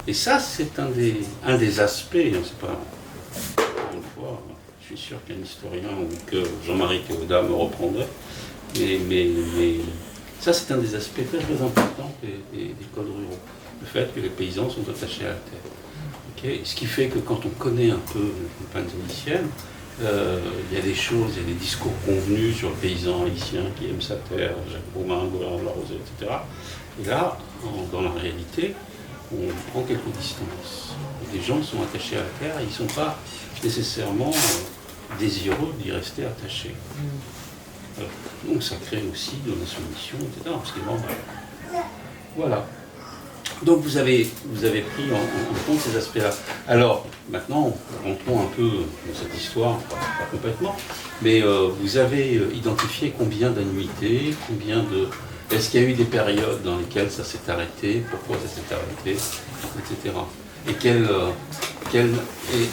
Et ça, c'est un des aspects, hein, c'est pas une fois, je suis sûr qu'un historien ou que Jean-Marie Théodat me reprendrait, mais ça, c'est un des aspects très très importants des codes ruraux. Le fait que les paysans sont attachés à la terre. Okay, ce qui fait que quand on connaît un peu les campagnes haïtiennes, il y a des choses, il y a des discours convenus sur le paysan haïtien qui aime sa terre, Jacques Beaumain, Gaudin de la Rosée, etc. Et là, dans la réalité, on prend quelques distances. Les gens sont attachés à la terre et ils ne sont pas nécessairement désireux d'y rester attachés. Donc ça crée aussi de la soumission, etc. Parce que, bon, voilà. Donc vous avez pris en compte ces aspects-là. Alors, maintenant, rentrons un peu dans cette histoire, pas complètement, mais vous avez identifié combien d'annuités, est-ce qu'il y a eu des périodes dans lesquelles ça s'est arrêté, pourquoi ça s'est arrêté, etc. Et quel est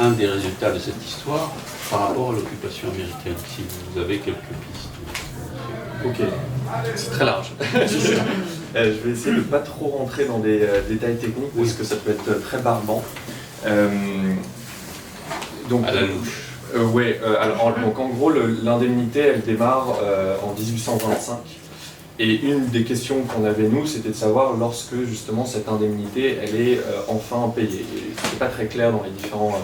un des résultats de cette histoire par rapport à l'occupation américaine, si vous avez quelques pistes. Ok, c'est très large. Je vais essayer de ne pas trop rentrer dans des détails techniques parce que ça peut être très barbant. Donc, à la louche. Donc en gros, l'indemnité, elle démarre en 1825. Et une des questions qu'on avait, nous, c'était de savoir lorsque, justement, cette indemnité, elle est enfin payée. Ce n'est pas très clair dans les différents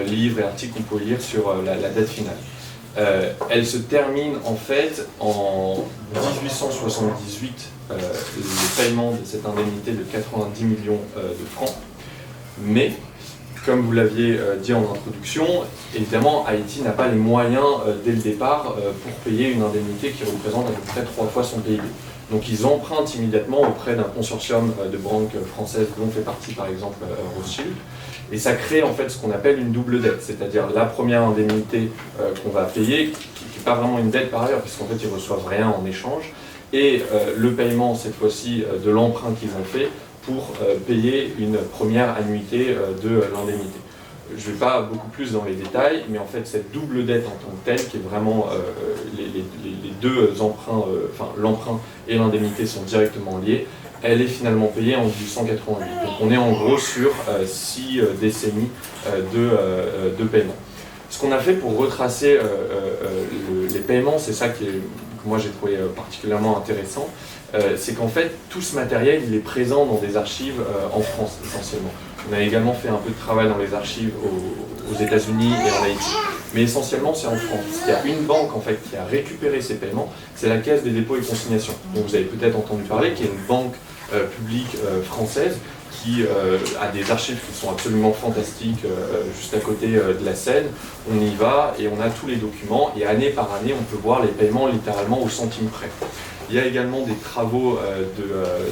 livres et articles qu'on peut lire sur la date finale. Elle se termine, en fait, en 1878, le paiement de cette indemnité de 90 millions de francs. Mais, comme vous l'aviez dit en introduction, évidemment, Haïti n'a pas les moyens dès le départ pour payer une indemnité qui représente à peu près 3 fois son PIB. Donc ils empruntent immédiatement auprès d'un consortium de banques françaises dont fait partie par exemple Rothschild. Et ça crée en fait ce qu'on appelle une double dette, c'est-à-dire la première indemnité qu'on va payer, qui n'est pas vraiment une dette par ailleurs, puisqu'en fait ils ne reçoivent rien en échange, et le paiement cette fois-ci de l'emprunt qu'ils ont fait pour payer une première annuité de l'indemnité. Je ne vais pas beaucoup plus dans les détails, mais en fait cette double dette en tant que telle, qui est vraiment les deux emprunts, l'emprunt et l'indemnité sont directement liés, elle est finalement payée en 1888. Donc on est en gros sur 6 décennies de paiement. Ce qu'on a fait pour retracer les paiements, c'est ça que moi j'ai trouvé particulièrement intéressant, c'est qu'en fait tout ce matériel il est présent dans des archives en France essentiellement. On a également fait un peu de travail dans les archives aux États-Unis et en Haïti, mais essentiellement c'est en France. Il y a une banque en fait qui a récupéré ces paiements, c'est la Caisse des dépôts et consignations, dont vous avez peut-être entendu parler, qui est une banque publique française qui a des archives qui sont absolument fantastiques juste à côté de la Seine. On y va et on a tous les documents et année par année on peut voir les paiements littéralement au centime près. Il y a également des travaux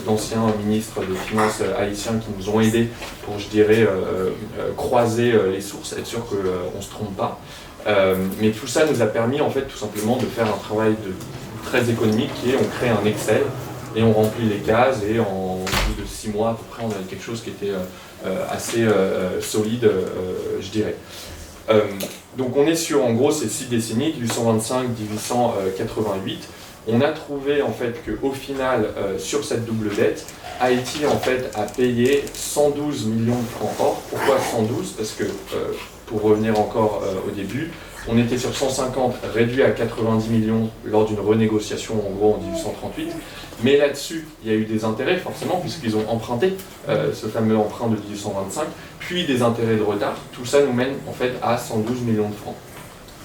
d'anciens ministres des Finances haïtiens qui nous ont aidés pour, je dirais, croiser les sources, être sûr qu'on ne se trompe pas. Mais tout ça nous a permis, en fait, tout simplement de faire un travail très économique qui est, on crée un Excel et on remplit les cases et en bout de 6 mois à peu près, on avait quelque chose qui était assez solide, je dirais. Donc on est sur, en gros, ces 6 décennies, 1825-1888. On a trouvé en fait qu'au final, sur cette double dette, Haïti en fait a payé 112 millions de francs or. Pourquoi 112 ? Parce que, pour revenir encore au début, on était sur 150 réduit à 90 millions lors d'une renégociation en gros en 1838. Mais là-dessus, il y a eu des intérêts forcément puisqu'ils ont emprunté ce fameux emprunt de 1825, puis des intérêts de retard. Tout ça nous mène en fait à 112 millions de francs.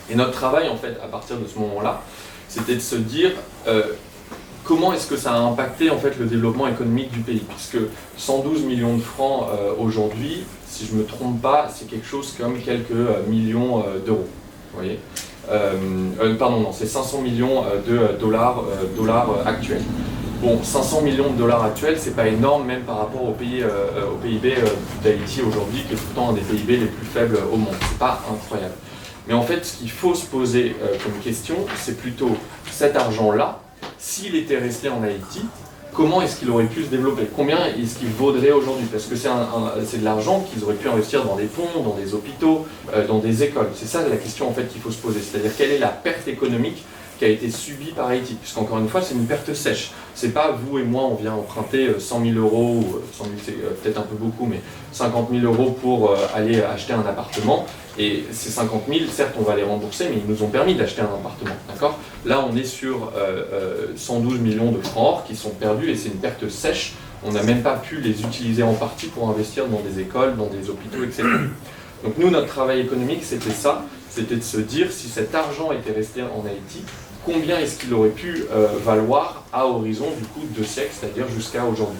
Et notre travail en fait à partir de ce moment-là, c'était de se dire comment est-ce que ça a impacté en fait le développement économique du pays, puisque 112 millions de francs aujourd'hui, si je ne me trompe pas, c'est quelque chose comme quelques millions d'euros. Vous voyez pardon, non, c'est 500 millions de dollars actuels. Bon, 500 millions de dollars actuels, c'est pas énorme même par rapport au PIB d'Haïti aujourd'hui, qui est pourtant un des PIB les plus faibles au monde. C'est pas incroyable. Mais en fait, ce qu'il faut se poser comme question, c'est plutôt cet argent-là, s'il était resté en Haïti, comment est-ce qu'il aurait pu se développer ? Combien est-ce qu'il vaudrait aujourd'hui ? Parce que c'est de l'argent qu'ils auraient pu investir dans des ponts, dans des hôpitaux, dans des écoles. C'est ça la question en fait qu'il faut se poser. C'est-à-dire quelle est la perte économique qui a été subie par Haïti, puisqu'encore une fois, c'est une perte sèche. C'est pas vous et moi, on vient emprunter 100 000 euros, ou 100 000 c'est peut-être un peu beaucoup, mais 50 000 euros pour aller acheter un appartement. Et ces 50 000, certes, on va les rembourser, mais ils nous ont permis d'acheter un appartement, d'accord? Là, on est sur 112 millions de francs or qui sont perdus, et c'est une perte sèche. On n'a même pas pu les utiliser en partie pour investir dans des écoles, dans des hôpitaux, etc. Donc nous, notre travail économique, c'était ça, c'était de se dire si cet argent était resté en Haïti, combien est-ce qu'il aurait pu valoir à horizon du coup 2 siècles, c'est-à-dire jusqu'à aujourd'hui.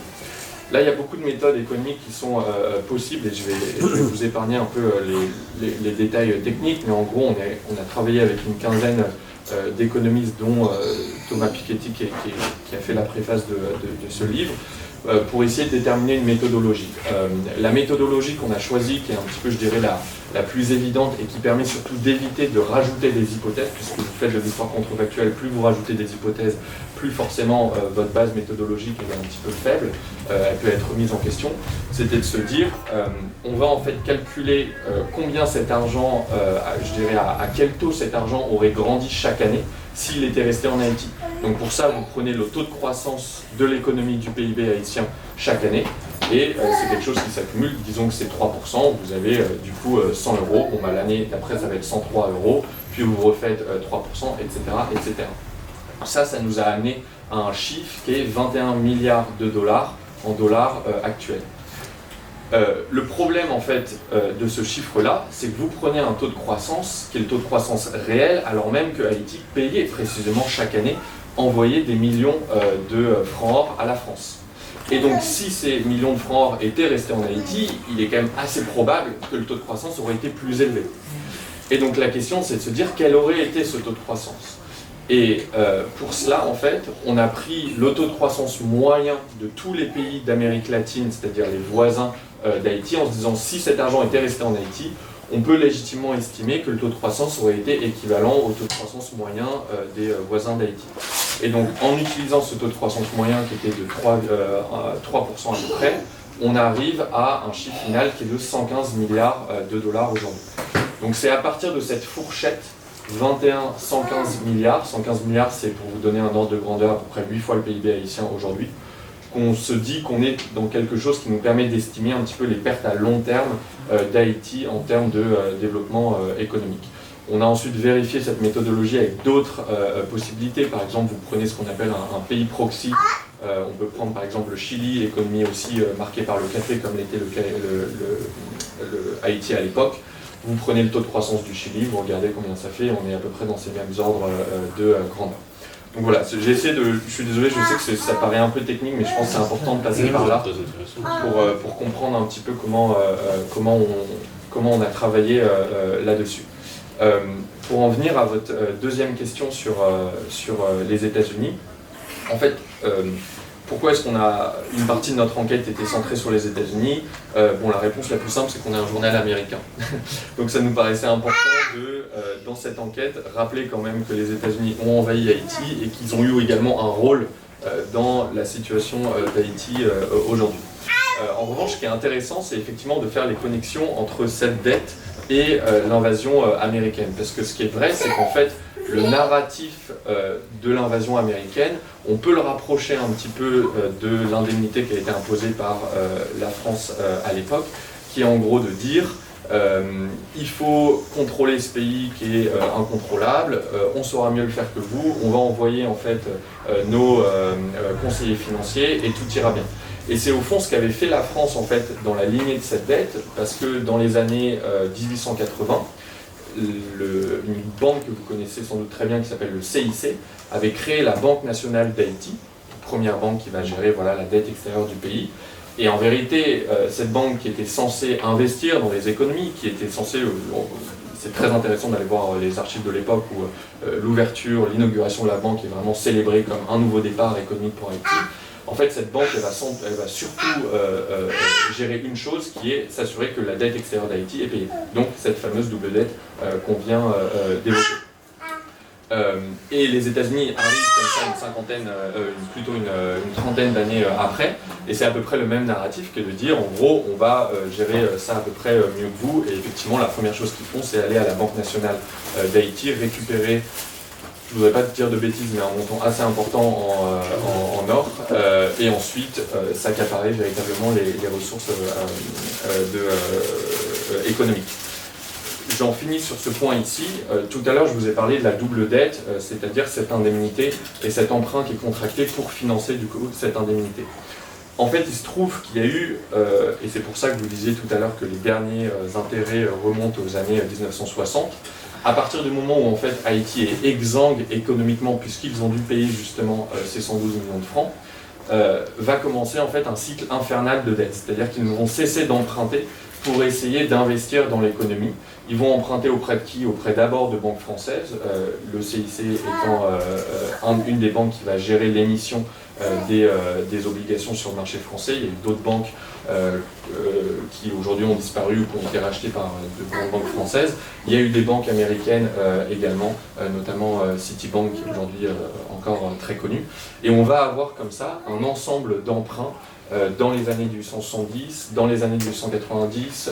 Là, il y a beaucoup de méthodes économiques qui sont possibles et je vais vous épargner un peu les détails techniques, mais en gros, on a travaillé avec une quinzaine d'économistes, dont Thomas Piketty qui a fait la préface de ce livre, pour essayer de déterminer une méthodologie. La méthodologie qu'on a choisie, qui est un petit peu, je dirais, la plus évidente et qui permet surtout d'éviter de rajouter des hypothèses, puisque vous faites de l'histoire contrefactuelle, plus vous rajoutez des hypothèses, plus forcément votre base méthodologique est un petit peu faible, elle peut être remise en question. C'était de se dire, on va en fait calculer combien cet argent, je dirais à quel taux cet argent aurait grandi chaque année s'il était resté en Haïti. Donc pour ça, vous prenez le taux de croissance de l'économie du PIB haïtien chaque année, et c'est quelque chose qui s'accumule, disons que c'est 3%, vous avez du coup 100 euros, bon, bah, l'année d'après ça va être 103 euros, puis vous refaites 3%, etc., etc. Ça nous a amené à un chiffre qui est 21 milliards de dollars en dollars actuels. Le problème en fait de ce chiffre-là, c'est que vous prenez un taux de croissance qui est le taux de croissance réel, alors même que Haïti payait précisément chaque année, envoyait des millions de francs or à la France. Et donc si ces millions de francs or étaient restés en Haïti, il est quand même assez probable que le taux de croissance aurait été plus élevé. Et donc la question, c'est de se dire quel aurait été ce taux de croissance. Et pour cela, en fait, on a pris le taux de croissance moyen de tous les pays d'Amérique latine, c'est-à-dire les voisins d'Haïti, en se disant si cet argent était resté en Haïti, on peut légitimement estimer que le taux de croissance aurait été équivalent au taux de croissance moyen des voisins d'Haïti. Et donc, en utilisant ce taux de croissance moyen qui était de 3% à peu près, on arrive à un chiffre final qui est de 115 milliards de dollars aujourd'hui. Donc c'est à partir de cette fourchette 21-115 milliards, 115 milliards c'est pour vous donner un ordre de grandeur à peu près 8 fois le PIB haïtien aujourd'hui, qu'on se dit qu'on est dans quelque chose qui nous permet d'estimer un petit peu les pertes à long terme d'Haïti en termes de développement économique. On a ensuite vérifié cette méthodologie avec d'autres possibilités. Par exemple, vous prenez ce qu'on appelle un pays proxy. On peut prendre par exemple le Chili, économie aussi marquée par le café comme l'était le Haïti à l'époque. Vous prenez le taux de croissance du Chili, vous regardez combien ça fait, on est à peu près dans ces mêmes ordres de grandeur. Donc voilà, j'ai essayé de... Je suis désolé, je sais que ça paraît un peu technique, mais je pense que c'est important de passer par là pour comprendre un petit peu comment on a travaillé là-dessus. Pour en venir à votre deuxième question sur les États-Unis, en fait, pourquoi est-ce qu'on a une partie de notre enquête était centrée sur les États-Unis? Bon, la réponse la plus simple, c'est qu'on est un journal américain. Donc ça nous paraissait important de, dans cette enquête, rappeler quand même que les États-Unis ont envahi Haïti et qu'ils ont eu également un rôle dans la situation d'Haïti aujourd'hui. En revanche, ce qui est intéressant, c'est effectivement de faire les connexions entre cette dette et l'invasion américaine. Parce que ce qui est vrai, c'est qu'en fait, le narratif de l'invasion américaine, on peut le rapprocher un petit peu de l'indemnité qui a été imposée par la France à l'époque, qui est en gros de dire il faut contrôler ce pays qui est incontrôlable, on saura mieux le faire que vous, on va envoyer en fait nos conseillers financiers et tout ira bien. Et c'est au fond ce qu'avait fait la France en fait dans la lignée de cette dette, parce que dans les années 1880, une banque que vous connaissez sans doute très bien qui s'appelle le CIC avait créé la Banque nationale d'Haïti, première banque qui va gérer voilà, la dette extérieure du pays. Et en vérité, cette banque qui était censée investir dans les économies, qui était censée, c'est très intéressant d'aller voir les archives de l'époque où l'ouverture, l'inauguration de la banque est vraiment célébrée comme un nouveau départ économique pour Haïti. En fait, cette banque, elle va surtout gérer une chose qui est s'assurer que la dette extérieure d'Haïti est payée. Donc, cette fameuse double dette qu'on vient d'évoquer. Et les États-Unis arrivent comme ça plutôt une trentaine d'années après, et c'est à peu près le même narratif que de dire en gros on va gérer ça à peu près mieux que vous, et effectivement la première chose qu'ils font c'est aller à la Banque nationale d'Haïti, récupérer je ne voudrais pas te dire de bêtises, mais un montant assez important en or, et ensuite s'accaparer véritablement les ressources économiques. J'en finis sur ce point ici. Tout à l'heure, je vous ai parlé de la double dette, c'est-à-dire cette indemnité et cet emprunt qui est contracté pour financer du coup cette indemnité. En fait, il se trouve qu'il y a eu, et c'est pour ça que vous disiez tout à l'heure que les derniers intérêts remontent aux années 1960, à partir du moment où en fait Haïti est exsangue économiquement, puisqu'ils ont dû payer justement ces 112 millions de francs, va commencer en fait un cycle infernal de dette, c'est-à-dire qu'ils vont cesser d'emprunter pour essayer d'investir dans l'économie. Ils vont emprunter auprès de qui? Auprès d'abord de banques françaises, le CIC étant une des banques qui va gérer l'émission des obligations sur le marché français. Il y a eu d'autres banques qui aujourd'hui ont disparu ou qui ont été rachetées par de grandes banques françaises. Il y a eu des banques américaines également, notamment Citibank, qui est aujourd'hui encore très connue. Et on va avoir comme ça un ensemble d'emprunts dans les années 1870, dans les années 1890,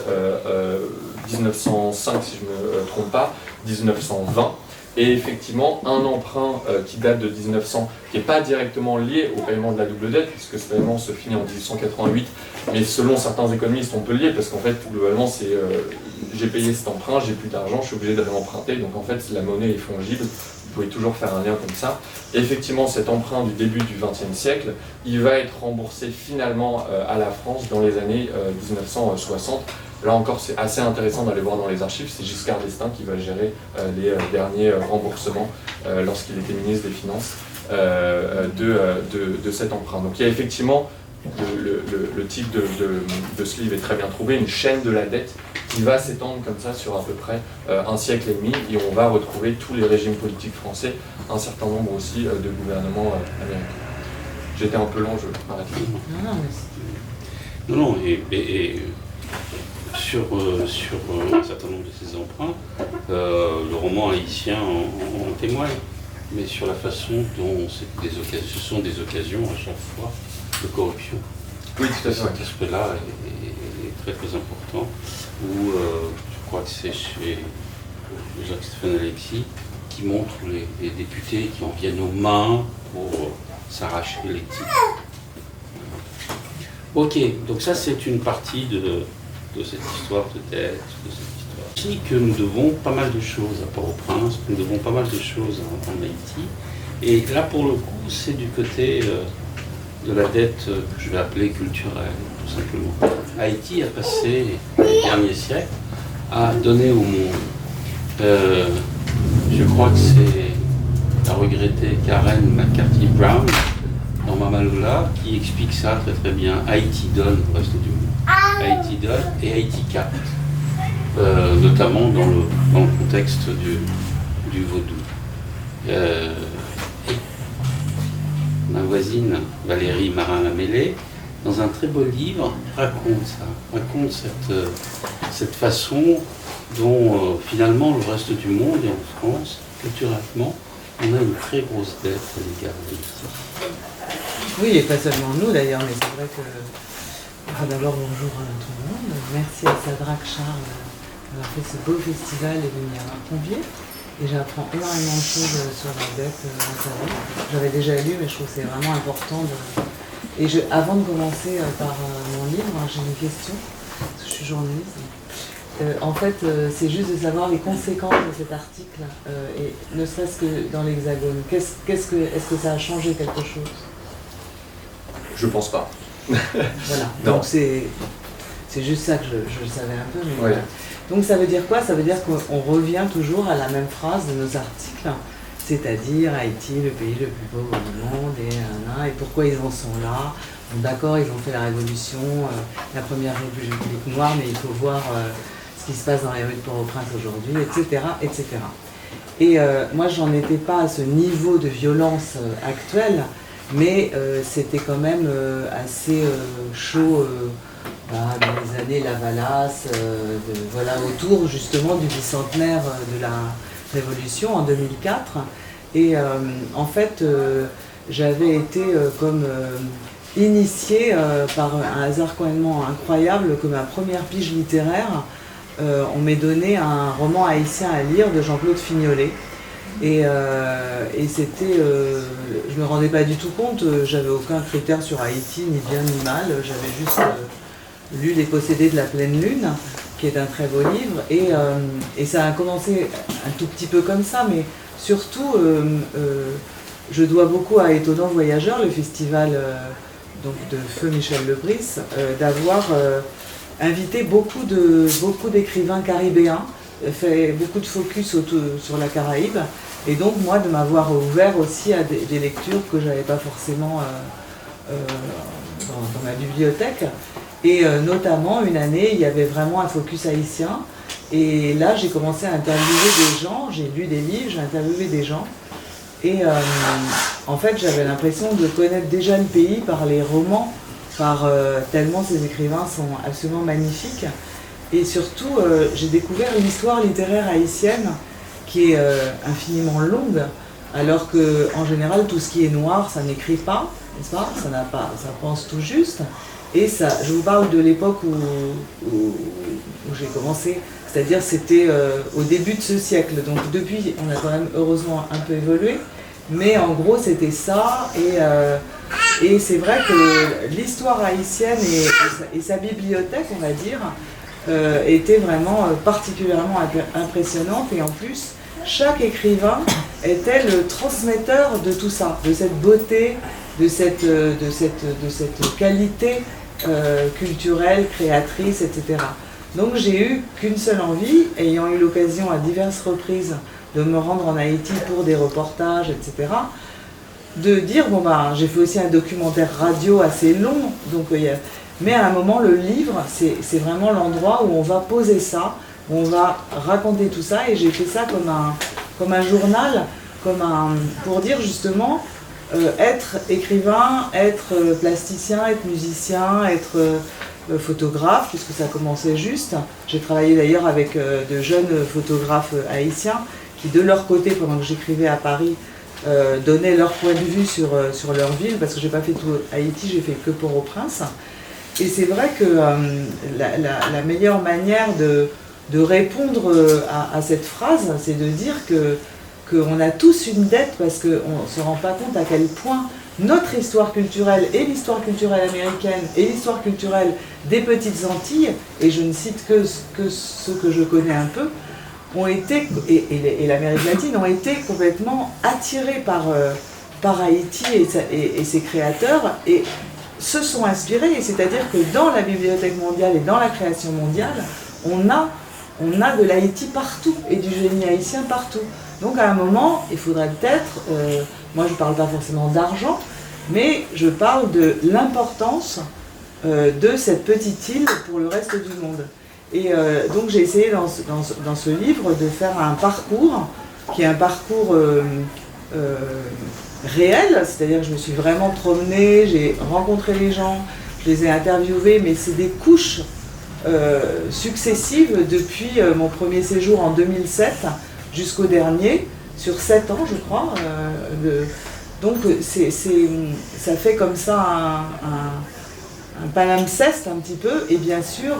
1905 si je ne me trompe pas, 1920, et effectivement un emprunt qui date de 1900, qui n'est pas directement lié au paiement de la double dette, puisque ce paiement se finit en 1888, mais selon certains économistes on peut le lier, parce qu'en fait globalement c'est j'ai payé cet emprunt, j'ai plus d'argent, je suis obligé de réemprunter, donc en fait la monnaie est fongible. Vous pouvez toujours faire un lien comme ça. Et effectivement, cet emprunt du début du XXe siècle, il va être remboursé finalement à la France dans les années 1960. Là encore, c'est assez intéressant d'aller voir dans les archives. C'est Giscard d'Estaing qui va gérer les derniers remboursements lorsqu'il était ministre des Finances de cet emprunt. Donc il y a effectivement, le titre de ce livre est très bien trouvé, une chaîne de la dette qui va s'étendre comme ça sur à peu près un siècle et demi, et on va retrouver tous les régimes politiques français, un certain nombre aussi de gouvernements américains. J'étais un peu long, je m'arrête là. Non, et sur un certain nombre de ces emprunts, le roman haïtien en témoigne, mais sur la façon dont ce sont des occasions à chaque fois de corruption. Oui, tout à fait. Cet aspect-là est très très important, où je crois que c'est chez Jacques-Stéphane Alexis qui montre les députés qui en viennent aux mains pour s'arracher les titres. Ok, donc ça c'est une partie de cette histoire de dette, de cette histoire. Que nous devons pas mal de choses à Port-au-Prince, nous devons pas mal de choses en Haïti, et là pour le coup c'est du côté de la dette que je vais appeler culturelle, tout simplement. Haïti a passé les derniers siècles à donner au monde. Je crois que c'est la regrettée Karen McCarthy-Brown dans Mamaloula qui explique ça très très bien. Haïti donne au reste du monde. Haïti donne et Haïti capte, notamment dans le contexte du vaudou. Ma voisine Valérie Marin-Lamellé, dans un très beau livre, raconte cette façon dont finalement le reste du monde et en France, culturellement, on a une très grosse dette à l'égard d'Haïti. Oui, et pas seulement nous d'ailleurs, mais c'est vrai que... D'abord, bonjour à tout le monde. Merci à Sadrak Charles d'avoir fait ce beau festival et de m'y avoir convié. Et j'apprends énormément de choses sur la dette notamment. J'avais déjà lu, mais je trouve que c'est vraiment important de... Et avant de commencer par mon livre, j'ai une question, parce que je suis journaliste. En fait, c'est juste de savoir les conséquences de cet article, et ne serait-ce que dans l'Hexagone. Est-ce que ça a changé quelque chose? Je pense pas. Voilà, non. Donc c'est juste ça que je le savais un peu. Mais ouais. voilà. Donc ça veut dire quoi? Ça veut dire qu'on revient toujours à la même phrase de nos articles, c'est-à-dire Haïti, le pays le plus pauvre du monde, et pourquoi ils en sont là. Bon, d'accord, ils ont fait la révolution, la première république noire, mais il faut voir ce qui se passe dans les rues de Port-au-Prince aujourd'hui, etc., etc. Et moi, j'en étais pas à ce niveau de violence actuelle, mais c'était quand même assez chaud dans les années Lavalas, voilà, autour justement du bicentenaire de la Révolution en 2004. Et en fait, j'avais été comme initiée par un hasard complètement incroyable que ma première pige littéraire, on m'ait donné un roman haïtien à lire de Jean-Claude Fignolet. Et c'était, je me rendais pas du tout compte, j'avais aucun critère sur Haïti, ni bien ni mal, j'avais juste lu Les Possédés de la pleine lune, qui est un très beau livre, et ça a commencé un tout petit peu comme ça, mais surtout, je dois beaucoup à Étonnant Voyageur, le festival donc de Feu Michel Lebris, d'avoir invité beaucoup d'écrivains caribéens, fait beaucoup de focus sur la Caraïbe, et donc moi de m'avoir ouvert aussi à des lectures que j'avais pas forcément dans ma bibliothèque. Et notamment une année, il y avait vraiment un focus haïtien, et là j'ai commencé à interviewer des gens, j'ai lu des livres, j'ai interviewé des gens, et en fait j'avais l'impression de connaître déjà le pays par les romans, tellement ces écrivains sont absolument magnifiques. Et surtout, j'ai découvert l'histoire littéraire haïtienne qui est infiniment longue, alors qu'en général, tout ce qui est noir, ça n'écrit pas, n'est-ce pas ? Ça pense tout juste. Et ça, je vous parle de l'époque où j'ai commencé, c'est-à-dire c'était au début de ce siècle. Donc depuis, on a quand même heureusement un peu évolué, mais en gros, c'était ça. Et c'est vrai que l'histoire haïtienne et sa bibliothèque, on va dire, était vraiment particulièrement impressionnante, et en plus chaque écrivain était le transmetteur de tout ça, de cette beauté, de cette qualité culturelle, créatrice, etc. Donc j'ai eu qu'une seule envie, ayant eu l'occasion à diverses reprises de me rendre en Haïti pour des reportages, etc., de dire, j'ai fait aussi un documentaire radio assez long, donc mais à un moment, le livre, c'est vraiment l'endroit où on va poser ça, où on va raconter tout ça, et j'ai fait ça comme un journal, pour dire justement, être écrivain, être plasticien, être musicien, être photographe, puisque ça commençait juste. J'ai travaillé d'ailleurs avec de jeunes photographes haïtiens, qui de leur côté, pendant que j'écrivais à Paris, donnaient leur point de vue sur leur ville, parce que j'ai pas fait tout Haïti, j'ai fait que Port-au-Prince. Et c'est vrai que la meilleure manière de répondre à cette phrase, c'est de dire qu'on a tous une dette, parce qu'on ne se rend pas compte à quel point notre histoire culturelle, et l'histoire culturelle américaine, et l'histoire culturelle des Petites Antilles, et je ne cite que ceux que je connais un peu, ont été, et l'Amérique latine, ont été complètement attirés par Haïti et ses créateurs, et se sont inspirés, et c'est-à-dire que dans la Bibliothèque mondiale et dans la création mondiale, on a de l'Haïti partout, et du génie haïtien partout. Donc à un moment, il faudrait peut-être, moi je ne parle pas forcément d'argent, mais je parle de l'importance de cette petite île pour le reste du monde. Et donc j'ai essayé dans ce livre de faire un parcours, qui est un parcours réel, c'est-à-dire que je me suis vraiment promenée, j'ai rencontré les gens, je les ai interviewés, mais c'est des couches successives depuis mon premier séjour en 2007 jusqu'au dernier, sur 7 ans je crois. Donc ça fait comme ça un palimpseste un petit peu, et bien sûr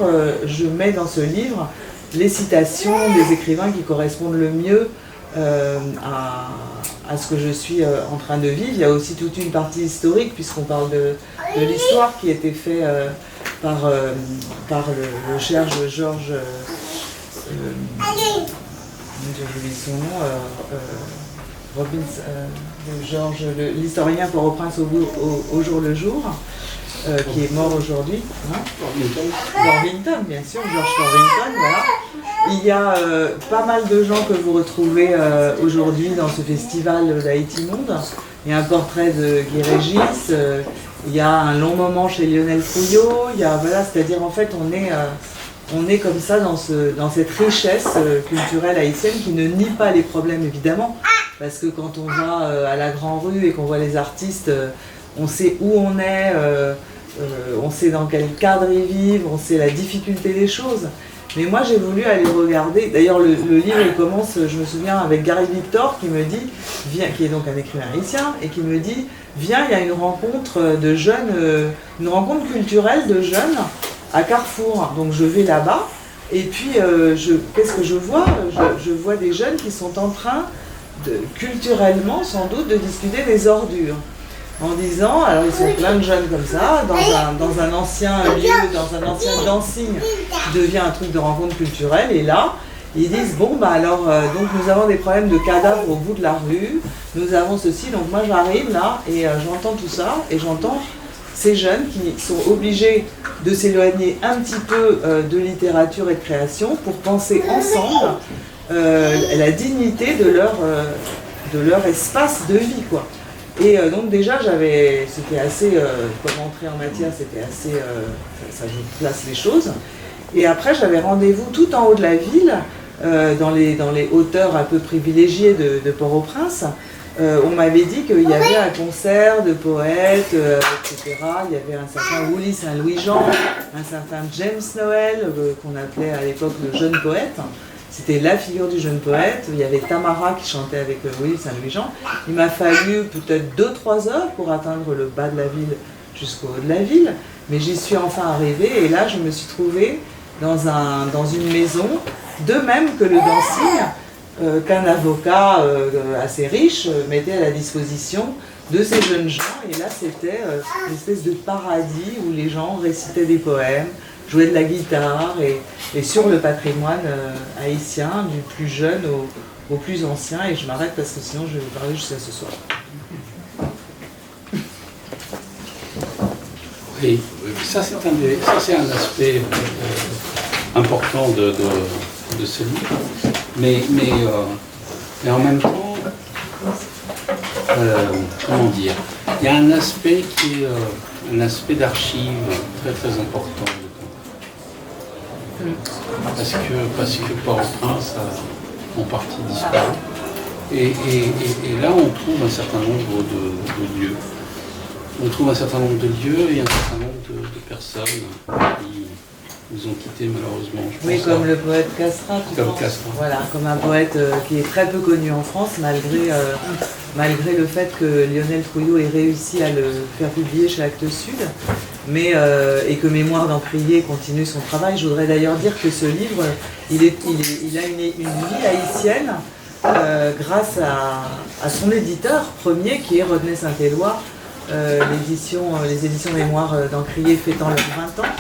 je mets dans ce livre les citations des écrivains qui correspondent le mieux à ce que je suis en train de vivre. Il y a aussi toute une partie historique, puisqu'on parle de l'histoire qui a été faite par le cher Georges, j'ai oublié son nom, Georges, l'historien Port-au-Prince au jour le jour, qui est mort aujourd'hui. Worthington, bien sûr, George Worthington, voilà. Il y a pas mal de gens que vous retrouvez aujourd'hui dans ce festival d'Haïti Monde. Il y a un portrait de Guy Régis, il y a un long moment chez Lionel Trouillot, voilà, c'est-à-dire en fait on est comme ça dans cette richesse culturelle haïtienne qui ne nie pas les problèmes évidemment, parce que quand on va à la Grand Rue et qu'on voit les artistes, on sait où on est, on sait dans quel cadre ils vivent, on sait la difficulté des choses. Mais moi j'ai voulu aller regarder, d'ailleurs le livre il commence, je me souviens, avec Gary Victor qui me dit, viens, qui est donc un écrivain haïtien, et qui me dit, viens, il y a une rencontre de jeunes, une rencontre culturelle de jeunes à Carrefour. Donc je vais là-bas, et puis qu'est-ce que je vois ? Je vois des jeunes qui sont en train culturellement sans doute, de discuter des ordures. En disant, alors ils sont plein de jeunes comme ça, dans un ancien lieu, dans un ancien dancing qui devient un truc de rencontre culturelle, et là, ils disent, bon, bah alors, donc nous avons des problèmes de cadavres au bout de la rue, nous avons ceci, donc moi j'arrive là, et j'entends tout ça, et j'entends ces jeunes qui sont obligés de s'éloigner un petit peu de littérature et de création pour penser ensemble la dignité de leur espace de vie, quoi. Et donc déjà, c'était assez, comme entrer en matière, c'était assez, ça place les choses. Et après, j'avais rendez-vous tout en haut de la ville, dans les hauteurs un peu privilégiées de Port-au-Prince. On m'avait dit qu'il y avait un concert de poètes, etc. Il y avait un certain Willy Saint-Louis-Jean, un certain James Noël, qu'on appelait à l'époque le jeune poète. C'était la figure du jeune poète. Il y avait Tamara qui chantait avec Willy Saint-Louis-Jean. Il m'a fallu peut-être 2-3 heures pour atteindre le bas de la ville jusqu'au haut de la ville. Mais j'y suis enfin arrivée et là, je me suis trouvée dans une maison, de même que le dancing, qu'un avocat assez riche mettait à la disposition de ces jeunes gens. Et là, c'était une espèce de paradis où les gens récitaient des poèmes, jouaient de la guitare, et sur le patrimoine haïtien, du plus jeune au plus ancien. Et je m'arrête parce que sinon je vais vous parler jusqu'à ce soir. Oui, ça c'est un aspect important de ce livre, mais en même temps, comment dire, il y a un aspect qui est un aspect d'archive très très important. Parce que Port-au-Prince a en partie disparu. Et là, on trouve un certain nombre de lieux. On trouve un certain nombre de lieux et un certain nombre de personnes qui nous ont quittés malheureusement. Oui, comme le poète Castra. Comme Castra. Voilà, comme un poète qui est très peu connu en France, malgré le fait que Lionel Trouillot ait réussi à le faire publier chez Actes Sud, et que Mémoire d'Encrier continue son travail. Je voudrais d'ailleurs dire que ce livre, il a une vie haïtienne grâce à son éditeur premier, qui est Rodney Saint-Éloi, les éditions Mémoire d'Encrier fêtant leurs 20 ans,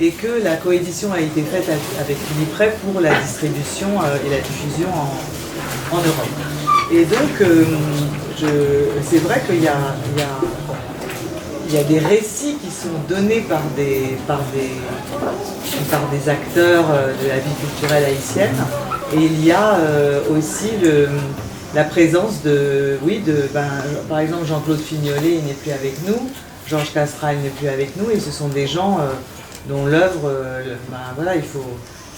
et que la coédition a été faite avec Philippe Ray pour la distribution et la diffusion en Europe. Et donc, c'est vrai qu'il y a des récits qui sont donnés par des acteurs de la vie culturelle haïtienne, et il y a aussi la présence par exemple Jean-Claude Fignolet, il n'est plus avec nous, Georges Castra, il n'est plus avec nous, et ce sont des gens dont l'œuvre, il faut...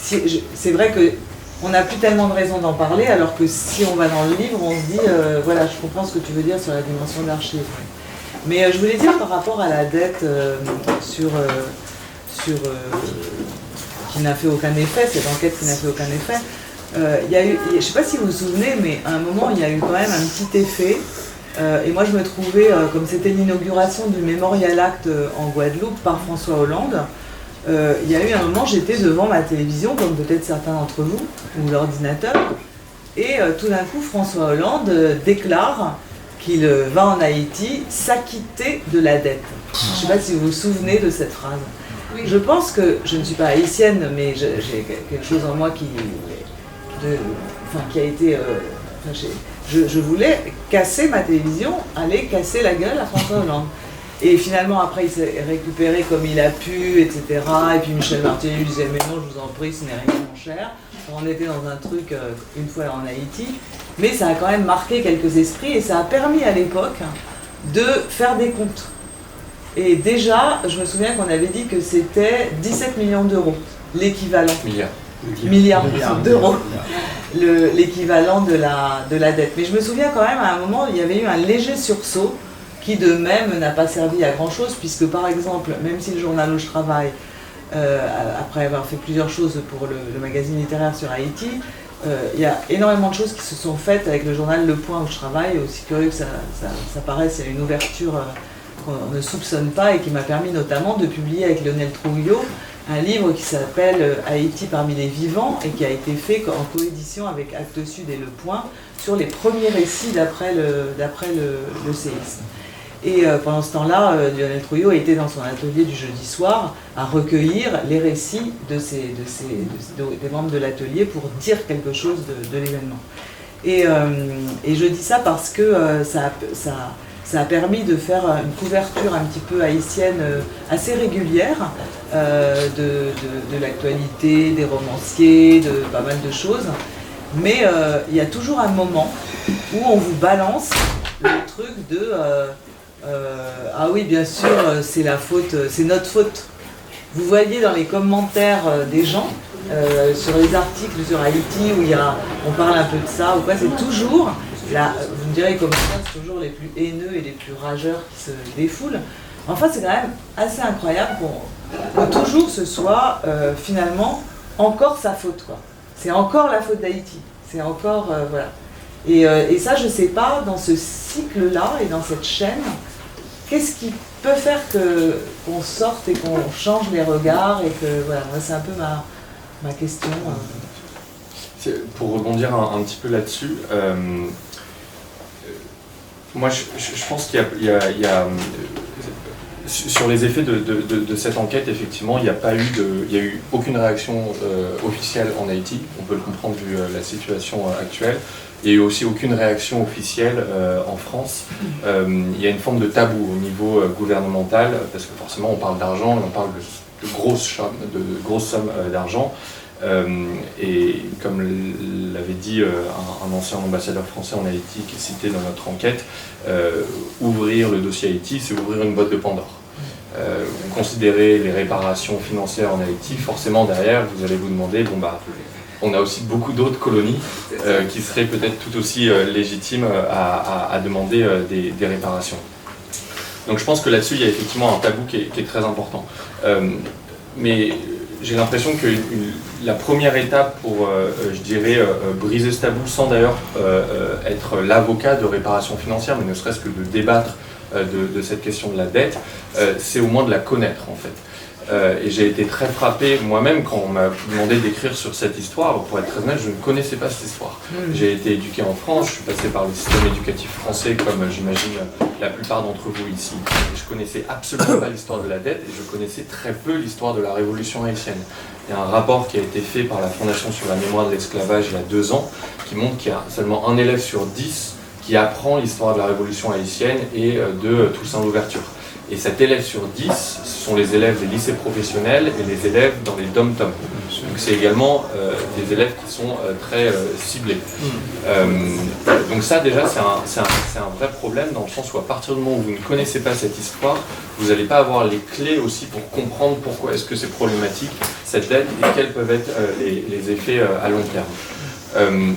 C'est vrai qu'on n'a plus tellement de raisons d'en parler, alors que si on va dans le livre, on se dit, je comprends ce que tu veux dire sur la dimension d'archives. Mais je voulais dire par rapport à la dette qui n'a fait aucun effet, cette enquête qui n'a fait aucun effet, il y a eu, je ne sais pas si vous vous souvenez, mais à un moment, il y a eu quand même un petit effet. Et moi, je me trouvais, comme c'était l'inauguration du Memorial Act en Guadeloupe par François Hollande, il y a eu un moment, j'étais devant ma télévision, comme peut-être certains d'entre vous, ou l'ordinateur, et tout d'un coup, François Hollande déclare qu'il va en Haïti s'acquitter de la dette. Je ne sais pas si vous vous souvenez de cette phrase. Oui. Je pense que, je ne suis pas haïtienne, mais j'ai quelque chose en moi qui a été... je voulais casser ma télévision, aller casser la gueule à François Hollande. Et finalement, après, il s'est récupéré comme il a pu, etc. Et puis Michel Martinet lui disait « Mais non, je vous en prie, ce n'est rien, mon cher ». On était dans un truc, une fois en Haïti. Mais ça a quand même marqué quelques esprits et ça a permis à l'époque de faire des comptes. Et déjà, je me souviens qu'on avait dit que c'était 17 millions d'euros, l'équivalent. Milliards d'euros. L'équivalent de la dette. Mais je me souviens quand même, à un moment, il y avait eu un léger sursaut qui de même n'a pas servi à grand chose, puisque par exemple, même si le journal où je travaille, après avoir fait plusieurs choses pour le magazine littéraire sur Haïti, il y a énormément de choses qui se sont faites avec le journal Le Point où je travaille, aussi curieux que ça paraisse, il y a une ouverture qu'on ne soupçonne pas et qui m'a permis notamment de publier avec Lionel Trouillot un livre qui s'appelle Haïti parmi les vivants et qui a été fait en coédition avec Actes Sud et Le Point sur les premiers récits d'après le séisme. Et pendant ce temps-là, Lionel Trouillot était dans son atelier du jeudi soir à recueillir les récits des membres de l'atelier pour dire quelque chose de l'événement. Et je dis ça parce que ça a permis de faire une couverture un petit peu haïtienne assez régulière de l'actualité, des romanciers, de pas mal de choses. Mais il y a toujours un moment où on vous balance le truc de ah oui, bien sûr, c'est la faute, c'est notre faute. Vous voyez dans les commentaires des gens sur les articles sur Haïti où on parle un peu de ça ou quoi, c'est toujours, vous me direz les commentaires, c'est toujours les plus haineux et les plus rageurs qui se défoulent. Enfin, c'est quand même assez incroyable que toujours ce soit finalement encore sa faute, quoi. C'est encore la faute d'Haïti. C'est encore voilà. Et ça, je sais pas, dans ce cycle-là et dans cette chaîne, qu'est-ce qui peut faire qu'on sorte et qu'on change les regards et que voilà, moi, c'est un peu ma question. Pour rebondir un petit peu là-dessus, moi je pense qu'il y a sur les effets de cette enquête, effectivement, il n'y a eu aucune réaction officielle en Haïti, on peut le comprendre vu la situation actuelle. Il n'y a eu aussi aucune réaction officielle en France. Il y a une forme de tabou au niveau gouvernemental, parce que forcément on parle d'argent et on parle de grosses sommes d'argent. Et comme l'avait dit un ancien ambassadeur français en Haïti qui est cité dans notre enquête, ouvrir le dossier Haïti, c'est ouvrir une boîte de Pandore. Vous considérez les réparations financières en Haïti, forcément derrière vous allez vous demander, bon bah, on a aussi beaucoup d'autres colonies qui seraient peut-être tout aussi légitimes à demander des réparations. Donc je pense que là-dessus il y a effectivement un tabou qui est très important. Mais j'ai l'impression que la première étape pour, je dirais, briser ce tabou, sans d'ailleurs être l'avocat de réparation financière, mais ne serait-ce que de débattre de cette question de la dette, c'est au moins de la connaître en fait. Et j'ai été très frappé moi-même quand on m'a demandé d'écrire sur cette histoire. Pour être très honnête, je ne connaissais pas cette histoire. J'ai été éduqué en France, je suis passé par le système éducatif français comme j'imagine la plupart d'entre vous ici. Et je connaissais absolument pas l'histoire de la dette et je connaissais très peu l'histoire de la révolution haïtienne. Il y a un rapport qui a été fait par la Fondation sur la mémoire de l'esclavage il y a 2 ans qui montre qu'il y a seulement un élève sur 10 qui apprend l'histoire de la révolution haïtienne et de Toussaint Louverture. Et cet élève sur 10, ce sont les élèves des lycées professionnels et les élèves dans les dom-toms. Donc c'est également des élèves qui sont très ciblés. Donc ça déjà c'est un vrai problème dans le sens où à partir du moment où vous ne connaissez pas cette histoire, vous n'allez pas avoir les clés aussi pour comprendre pourquoi est-ce que c'est problématique cette dette et quels peuvent être les effets à long terme.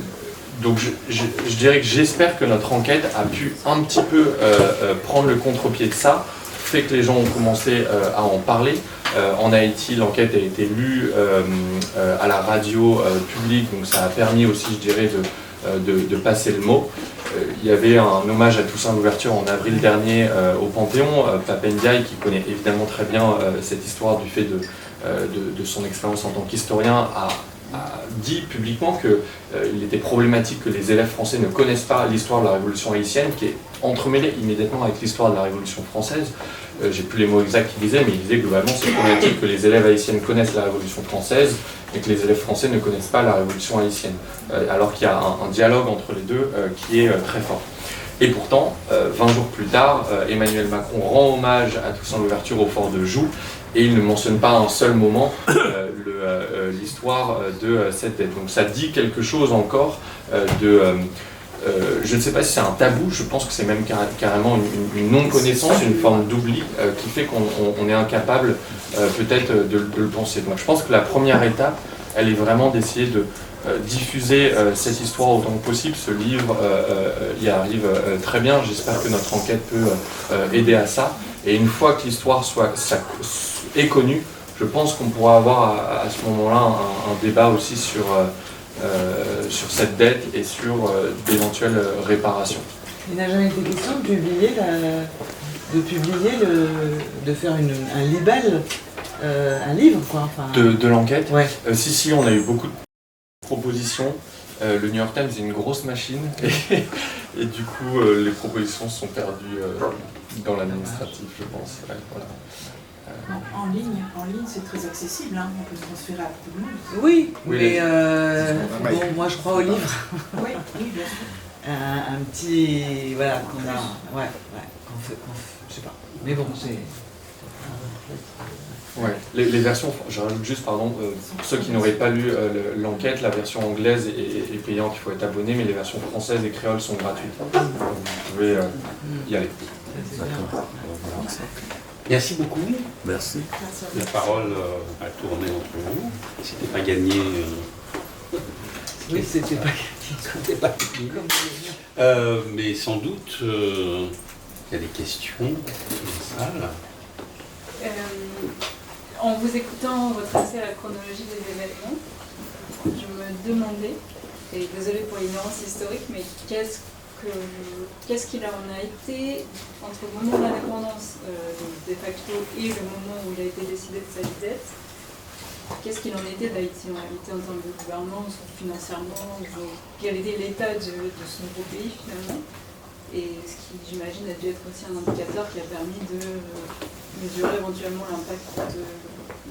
Donc je dirais que j'espère que notre enquête a pu un petit peu prendre le contre-pied de ça, fait que les gens ont commencé à en parler. En Haïti, l'enquête a été lue à la radio publique, donc ça a permis aussi, je dirais, de passer le mot. Il y avait un hommage à Toussaint Louverture en avril dernier au Panthéon. Pape Ndiaye, qui connaît évidemment très bien cette histoire du fait de son expérience en tant qu'historien, a dit publiquement qu'il était problématique que les élèves français ne connaissent pas l'histoire de la Révolution haïtienne, qui est entremêlée immédiatement avec l'histoire de la Révolution française. J'ai plus les mots exacts qu'il disait, mais il disait globalement c'est problématique que les élèves haïtiennes connaissent la Révolution française et que les élèves français ne connaissent pas la Révolution haïtienne, alors qu'il y a un dialogue entre les deux qui est très fort. Et pourtant, 20 jours plus tard, Emmanuel Macron rend hommage à Toussaint Louverture au fort de Joux, et il ne mentionne pas à un seul moment l'histoire de cette dette. Donc ça dit quelque chose encore je ne sais pas si c'est un tabou, je pense que c'est même carrément une non-connaissance, une forme d'oubli qui fait qu'on est incapable peut-être de le penser. Donc je pense que la première étape, elle est vraiment d'essayer de diffuser cette histoire autant que possible. Ce livre y arrive très bien, j'espère que notre enquête peut aider à ça. Et une fois que l'histoire est connue, je pense qu'on pourra avoir à ce moment-là un débat aussi sur cette dette et sur d'éventuelles réparations. Il n'a jamais été question de publier, de faire un libelle un livre, quoi. Enfin, De l'enquête. ouais. Si, on a eu beaucoup de propositions. Le New York Times est une grosse machine et du coup les propositions sont perdues dans l'administratif, je pense. Ouais, voilà. En ligne, c'est très accessible, hein. On peut se transférer à tout le monde. Oui, Oui, mais les- bon, moi je crois au livre. Oui, bien sûr. Un petit. Voilà, qu'on a. Ouais, je sais pas. Mais bon, c'est. Ouais. Les versions, je rajoute juste, pardon, pour ceux qui n'auraient pas lu l'enquête, la version anglaise est payante, il faut être abonné, mais les versions françaises et créoles sont gratuites. Donc vous pouvez y aller. C'est bien. Merci beaucoup. Merci. Merci à vous. La parole a tourné entre vous. C'était pas gagné. Oui, c'était pas. C'était pas gagné. Comme vous voulez dire. Mais sans doute, il y a des questions dans la salle. En vous écoutant retracer la chronologie des événements, je me demandais, et désolée pour l'ignorance historique, mais qu'est-ce qu'il en a été entre le moment de l'indépendance de facto et le moment où il a été décidé de sa dette? Qu'est-ce qu'il en était d'Haïti en réalité en termes de gouvernance, financièrement, quel était l'état de ce nouveau pays finalement? Et ce qui, j'imagine, a dû être aussi un indicateur qui a permis de mesurer éventuellement l'impact de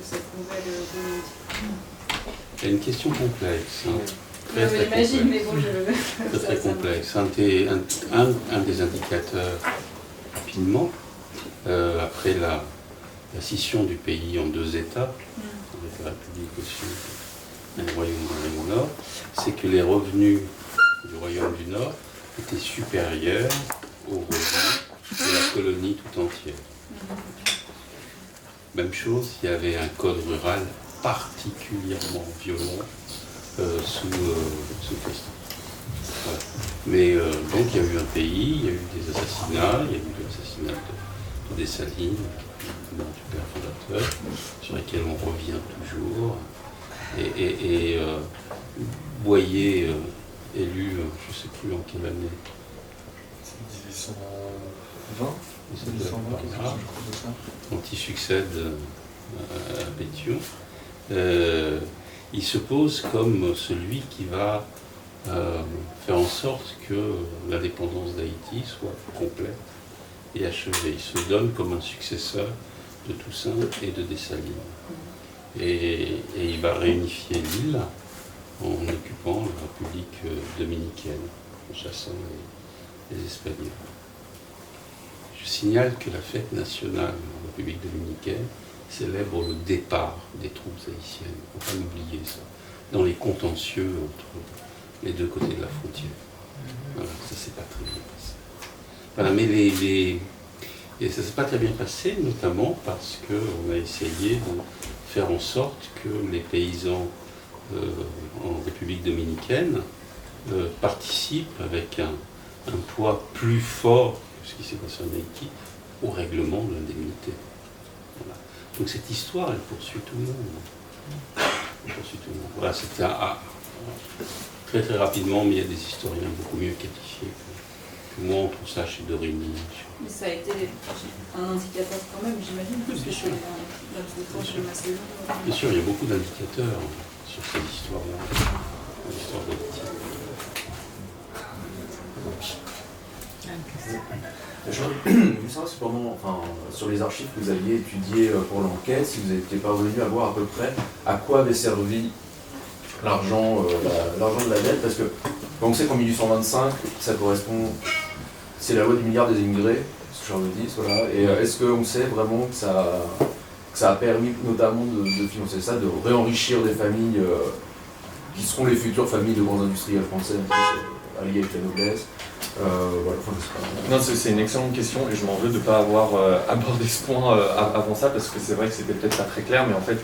cette nouvelle donne. C'est une question complexe. Hein. Je l'imagine, mais bon, Très, très complexe. Un des indicateurs, rapidement, après la scission du pays en deux États, avec la République au sud et le Royaume du Nord, c'est que les revenus du Royaume du Nord étaient supérieurs aux revenus de la colonie tout entière. Même chose, il y avait un code rural particulièrement violent sous Festin. Voilà. Mais donc il y a eu un pays, il y a eu des assassinats, il y a eu l'assassinat de Dessalines, du père fondateur, sur lesquels on revient toujours. Et Boyer, élu, je ne sais plus en quelle année. C'est 1820 quelque chose, je crois que c'est ça. Quand il succède à Pétion, il se pose comme celui qui va faire en sorte que l'indépendance d'Haïti soit complète et achevée. Il se donne comme un successeur de Toussaint et de Dessalines. Et il va réunifier l'île en occupant la République dominicaine, en chassant les Espagnols. Je signale que la fête nationale en République dominicaine célèbre le départ des troupes haïtiennes. Il ne faut pas l'oublier, ça. Dans les contentieux entre les deux côtés de la frontière. Voilà, ça ne s'est pas très bien passé. Voilà, mais et ça ne s'est pas très bien passé, notamment parce qu'on a essayé de faire en sorte que les paysans en République dominicaine participent avec un poids plus fort que ce qui s'est passé en Haïti au règlement de l'indemnité. Voilà. Donc cette histoire, elle poursuit tout le monde. Elle poursuit tout le monde. Voilà, c'était très très rapidement, mais il y a des historiens beaucoup mieux qualifiés que moi. On trouve ça chez Dorigny. Mais ça a été un indicateur quand même, j'imagine, parce que je suis chez ma saison. Bien sûr, il y a beaucoup d'indicateurs sur cette histoire-là, l'histoire d'Haïti. Je voulais savoir si sur les archives que vous aviez étudiées pour l'enquête, si vous n'étiez parvenu à voir à peu près à quoi avait servi l'argent de la dette, parce que on sait qu'en 1825, ça correspond, c'est la loi du milliard des immigrés, ce que Charles dit, voilà. Et est-ce qu'on sait vraiment que ça a permis notamment de financer ça, de réenrichir des familles qui seront les futures familles de grands industriels français, alliés avec la noblesse? Voilà, enfin, je sais pas. Non, c'est une excellente question et je m'en veux de ne pas avoir abordé ce point avant ça parce que c'est vrai que c'était peut-être pas très clair, mais en fait,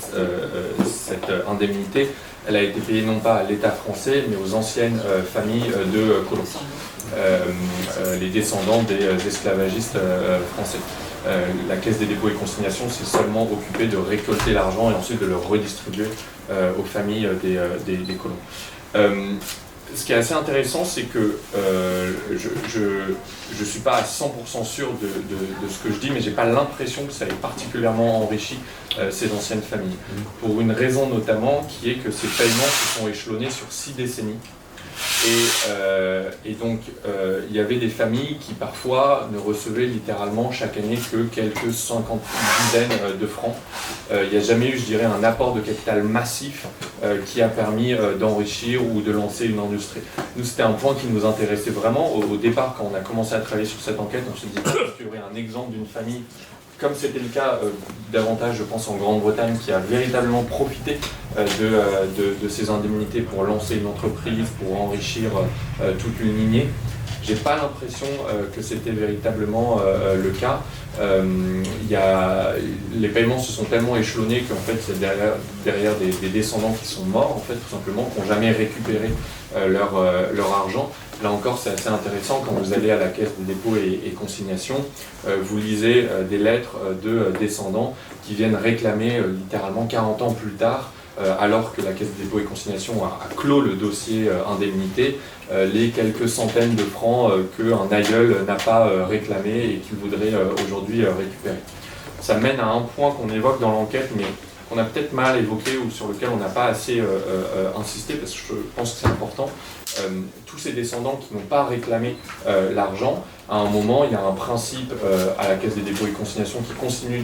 cette indemnité, elle a été payée non pas à l'État français, mais aux anciennes familles de colons, les descendants des esclavagistes français. La Caisse des dépôts et consignations s'est seulement occupée de récolter l'argent et ensuite de le redistribuer aux familles des colons. ce qui est assez intéressant, c'est que je ne suis pas à 100% sûr de ce que je dis, mais je n'ai pas l'impression que ça ait particulièrement enrichi ces anciennes familles. Pour une raison notamment, qui est que ces paiements se sont échelonnés sur 6 décennies. Et donc, il y avait des familles qui parfois ne recevaient littéralement chaque année que quelques dizaines de francs. Il n'y a jamais eu, je dirais, un apport de capital massif qui a permis d'enrichir ou de lancer une industrie. Nous, c'était un point qui nous intéressait vraiment. Au départ, quand on a commencé à travailler sur cette enquête, on s'est dit qu'il y aurait un exemple d'une famille, comme c'était le cas davantage, je pense, en Grande-Bretagne, qui a véritablement profité de ces indemnités pour lancer une entreprise, pour enrichir toute une lignée. J'ai pas l'impression que c'était véritablement le cas. Les paiements se sont tellement échelonnés qu'en fait, c'est derrière des descendants qui sont morts, en fait, tout simplement, qui n'ont jamais récupéré leur argent. Là encore, c'est assez intéressant, quand vous allez à la Caisse des dépôts et consignations, vous lisez des lettres de descendants qui viennent réclamer littéralement 40 ans plus tard, alors que la Caisse des dépôts et consignations a clos le dossier indemnité, les quelques centaines de francs qu'un aïeul n'a pas réclamé et qu'il voudrait aujourd'hui récupérer. Ça mène à un point qu'on évoque dans l'enquête, mais qu'on a peut-être mal évoqué ou sur lequel on n'a pas assez insisté, parce que je pense que c'est important. Tous ces descendants qui n'ont pas réclamé l'argent, à un moment, il y a un principe à la Caisse des dépôts et consignations qui continue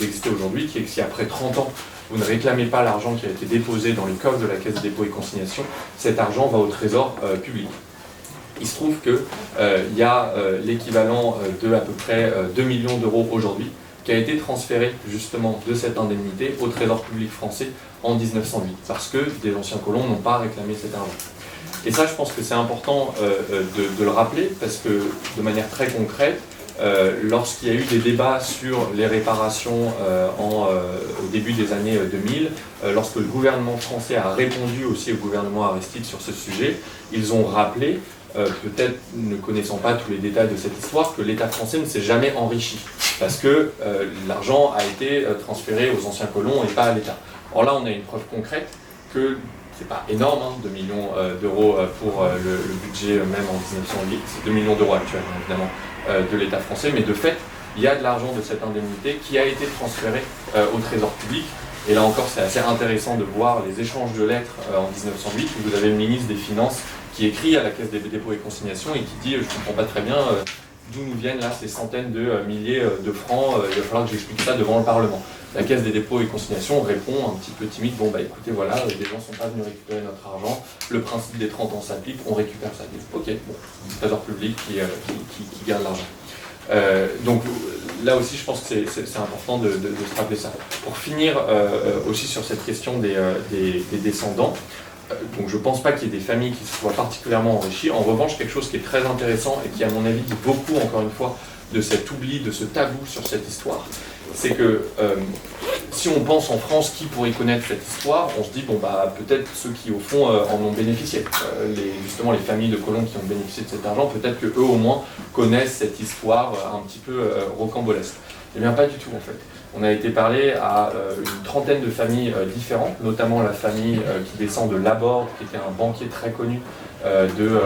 d'exister aujourd'hui, qui est que si après 30 ans, vous ne réclamez pas l'argent qui a été déposé dans les coffres de la Caisse des dépôts et consignations, cet argent va au trésor public. Il se trouve qu'il y a l'équivalent de à peu près 2 millions d'euros aujourd'hui, qui a été transféré justement de cette indemnité au Trésor public français en 1908, parce que des anciens colons n'ont pas réclamé cet argent. Et ça, je pense que c'est important de le rappeler, parce que de manière très concrète, lorsqu'il y a eu des débats sur les réparations au début des années 2000, lorsque le gouvernement français a répondu aussi au gouvernement Aristide sur ce sujet, ils ont rappelé, peut-être ne connaissant pas tous les détails de cette histoire, que l'État français ne s'est jamais enrichi, parce que l'argent a été transféré aux anciens colons et pas à l'État. Or là, on a une preuve concrète que c'est pas énorme, 2 millions d'euros pour le budget même en 1908, c'est 2 millions d'euros actuellement évidemment de l'État français, mais de fait, il y a de l'argent de cette indemnité qui a été transféré au Trésor public. Et là encore, c'est assez intéressant de voir les échanges de lettres en 1908, où vous avez le ministre des Finances qui écrit à la Caisse des dépôts et consignations et qui dit « je ne comprends pas très bien d'où nous viennent là ces centaines de milliers de francs, il va falloir que j'explique ça devant le Parlement ». La Caisse des dépôts et consignations répond un petit peu timide, bon bah écoutez voilà, les gens ne sont pas venus récupérer notre argent, le principe des 30 ans s'applique, on récupère ça. Ok, bon, trésor public qui garde l'argent. Donc là aussi je pense que c'est important de se rappeler ça. Pour finir aussi sur cette question des descendants, donc je ne pense pas qu'il y ait des familles qui se soient particulièrement enrichies. En revanche, quelque chose qui est très intéressant et qui à mon avis dit beaucoup encore une fois de cet oubli, de ce tabou sur cette histoire, c'est que si on pense en France qui pourrait connaître cette histoire, on se dit bon bah peut-être ceux qui au fond en ont bénéficié, justement les familles de colons qui ont bénéficié de cet argent, peut-être que eux au moins connaissent cette histoire un petit peu rocambolesque. Eh bien pas du tout en fait. On a été parlé à une trentaine de familles différentes, notamment la famille qui descend de Laborde, qui était un banquier très connu de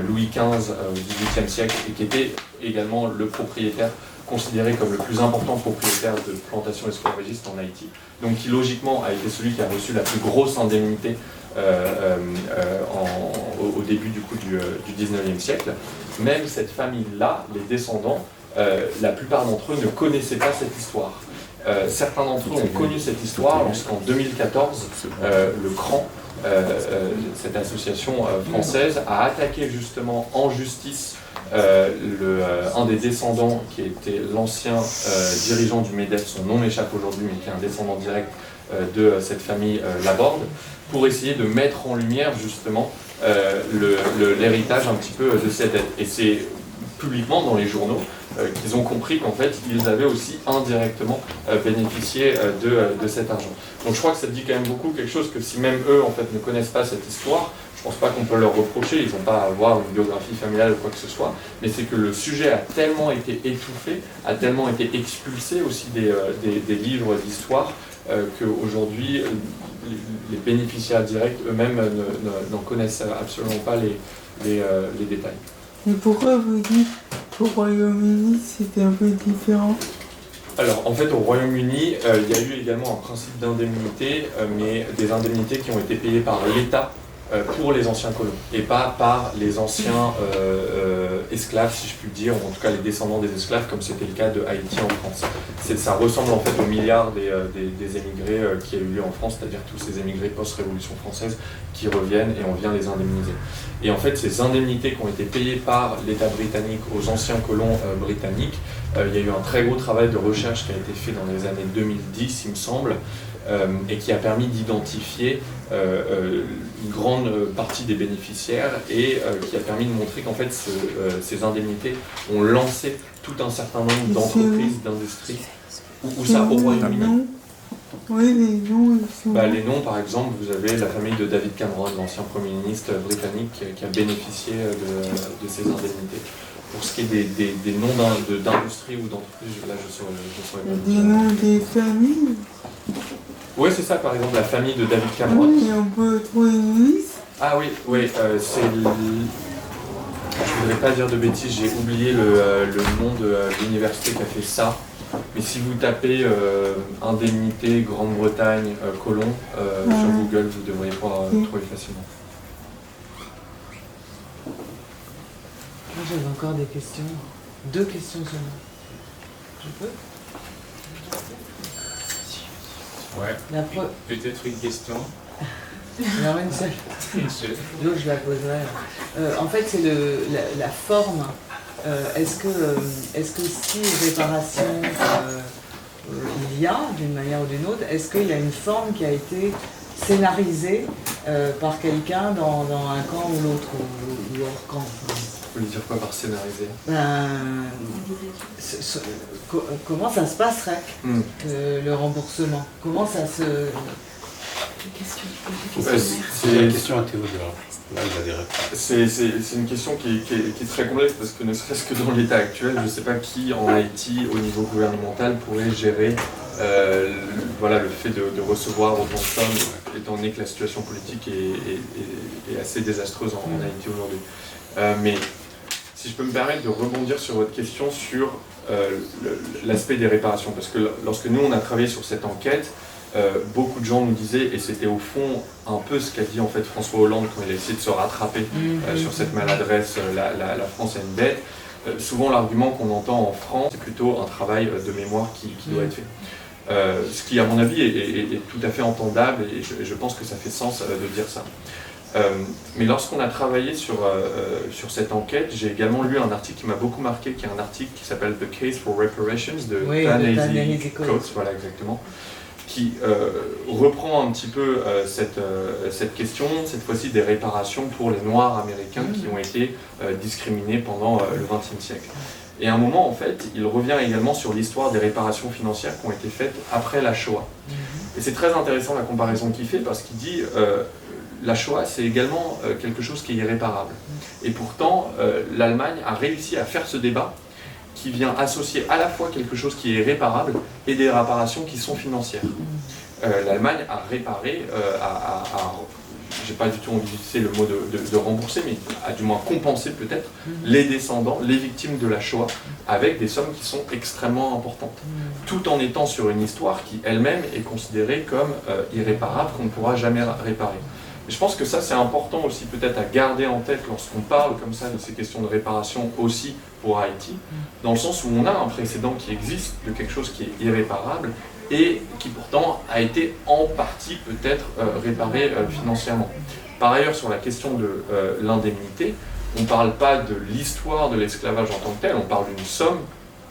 Louis XV au XVIIIe siècle et qui était également le propriétaire, considéré comme le plus important propriétaire de plantations esclavagistes en Haïti, donc qui logiquement a été celui qui a reçu la plus grosse indemnité au début du XIXe siècle. Même cette famille-là, les descendants, la plupart d'entre eux ne connaissaient pas cette histoire. Certains d'entre eux ont connu cette histoire lorsqu'en 2014, le CRAN, cette association française, a attaqué justement en justice un des descendants qui était l'ancien dirigeant du MEDEF, son nom m'échappe aujourd'hui, mais qui est un descendant direct de cette famille Laborde, pour essayer de mettre en lumière justement l'héritage un petit peu de cette dette. Et c'est publiquement dans les journaux qu'ils ont compris qu'en fait ils avaient aussi indirectement bénéficié de cet argent. Donc je crois que ça dit quand même beaucoup quelque chose que si même eux en fait ne connaissent pas cette histoire, je pense pas qu'on peut leur reprocher, ils n'ont pas à avoir une biographie familiale ou quoi que ce soit, mais c'est que le sujet a tellement été étouffé, a tellement été expulsé aussi des livres d'histoire, qu'aujourd'hui, les bénéficiaires directs eux-mêmes n'en connaissent absolument pas les détails. Et pourquoi vous dites qu'au Royaume-Uni c'était un peu différent? Alors, en fait, au Royaume-Uni, il y a eu également un principe d'indemnité, mais des indemnités qui ont été payées par l'État pour les anciens colons, et pas par les anciens esclaves, si je puis dire, ou en tout cas les descendants des esclaves, comme c'était le cas de Haïti en France. Ça ressemble en fait au milliard des émigrés qui a eu lieu en France, c'est-à-dire tous ces émigrés post-révolution française qui reviennent et on vient les indemniser. Et en fait, ces indemnités qui ont été payées par l'État britannique aux anciens colons britanniques, il y a eu un très gros travail de recherche qui a été fait dans les années 2010, il me semble, et qui a permis d'identifier une grande partie des bénéficiaires et qui a permis de montrer qu'en fait ces indemnités ont lancé tout un certain nombre d'entreprises, d'industries. Où ça, au Royaume-Uni? Oui, les noms, ils sont... Les noms, par exemple, vous avez la famille de David Cameron, l'ancien Premier ministre britannique, qui a bénéficié de ces indemnités. Pour ce qui est des noms d'industrie ou d'entreprise, là je saurais pas Des dire. noms des familles. Oui, c'est ça, par exemple, la famille de David Cameron. Oui, on peut trouver une liste. Ah oui, c'est... Je voudrais pas dire de bêtises, j'ai oublié le nom de l'université qui a fait ça. Mais si vous tapez indemnité Grande-Bretagne colon sur Google, vous devriez pouvoir trouver facilement. Moi j'avais encore des questions. 2 questions seulement. Je peux? Ouais. Peut-être une question. Non, une seule. Une seule. L'autre, je la poserai. En fait, c'est la forme. Est-ce que si réparation il y a, d'une manière ou d'une autre, est-ce qu'il y a une forme qui a été scénarisée par quelqu'un dans un camp ou l'autre, ou hors camp? Vous voulez dire quoi par scénariser? Comment ça se passerait, le remboursement? Comment ça se... C'est la question à Théodore. Là, il a des réponses. C'est une question qui est très complexe parce que ne serait-ce que dans l'état actuel, je ne sais pas qui en Haïti, au niveau gouvernemental, pourrait gérer le fait de recevoir autant de sommes, étant donné que la situation politique est assez désastreuse en Haïti aujourd'hui. Mais si je peux me permettre de rebondir sur votre question sur l'aspect des réparations, parce que lorsque nous on a travaillé sur cette enquête, beaucoup de gens nous disaient, et c'était au fond un peu ce qu'a dit en fait François Hollande quand il a essayé de se rattraper sur cette maladresse, la France a une dette. Souvent l'argument qu'on entend en France, c'est plutôt un travail de mémoire qui doit être fait. Ce qui à mon avis est tout à fait entendable et je pense que ça fait sens de dire ça. Mais lorsqu'on a travaillé sur cette enquête, j'ai également lu un article qui m'a beaucoup marqué, qui est un article qui s'appelle The Case for Reparations de Ta-Nehisi Coates, voilà exactement, qui reprend un petit peu cette question, cette fois-ci des réparations pour les Noirs américains qui ont été discriminés pendant le XXe siècle. Et à un moment, en fait, il revient également sur l'histoire des réparations financières qui ont été faites après la Shoah. Et c'est très intéressant la comparaison qu'il fait parce qu'il dit la Shoah, c'est également quelque chose qui est irréparable. Et pourtant, l'Allemagne a réussi à faire ce débat qui vient associer à la fois quelque chose qui est réparable et des réparations qui sont financières. L'Allemagne a réparé, j'ai pas du tout envie d'utiliser le mot de rembourser, mais a du moins compensé peut-être les descendants, les victimes de la Shoah, avec des sommes qui sont extrêmement importantes, tout en étant sur une histoire qui elle-même est considérée comme irréparable, qu'on ne pourra jamais réparer. Et je pense que ça c'est important aussi peut-être à garder en tête lorsqu'on parle comme ça de ces questions de réparation aussi pour Haïti, dans le sens où on a un précédent qui existe de quelque chose qui est irréparable et qui pourtant a été en partie peut-être réparé financièrement. Par ailleurs, sur la question de l'indemnité, on ne parle pas de l'histoire de l'esclavage en tant que tel, on parle d'une somme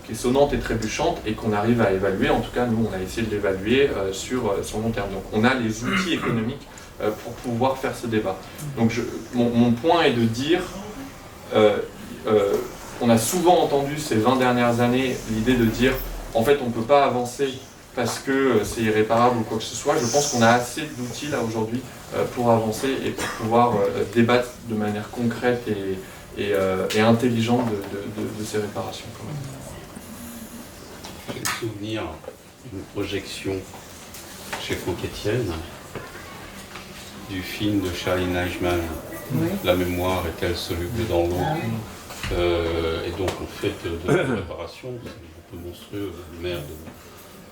qui est sonnante et trébuchante et qu'on arrive à évaluer, en tout cas nous on a essayé de l'évaluer sur long terme. Donc on a les outils économiques pour pouvoir faire ce débat. Donc mon point est de dire, on a souvent entendu ces 20 dernières années l'idée de dire en fait on ne peut pas avancer parce que c'est irréparable ou quoi que ce soit. Je pense qu'on a assez d'outils là aujourd'hui pour avancer et pour pouvoir débattre de manière concrète et intelligente de ces réparations. Quand même. J'ai le souvenir d'une projection chez Franck Etienne, du film de Charlie Neichmann, Oui. La mémoire est-elle soluble dans l'eau? Ah oui. Et donc on fait de la préparation, c'est un peu monstrueux, le maire de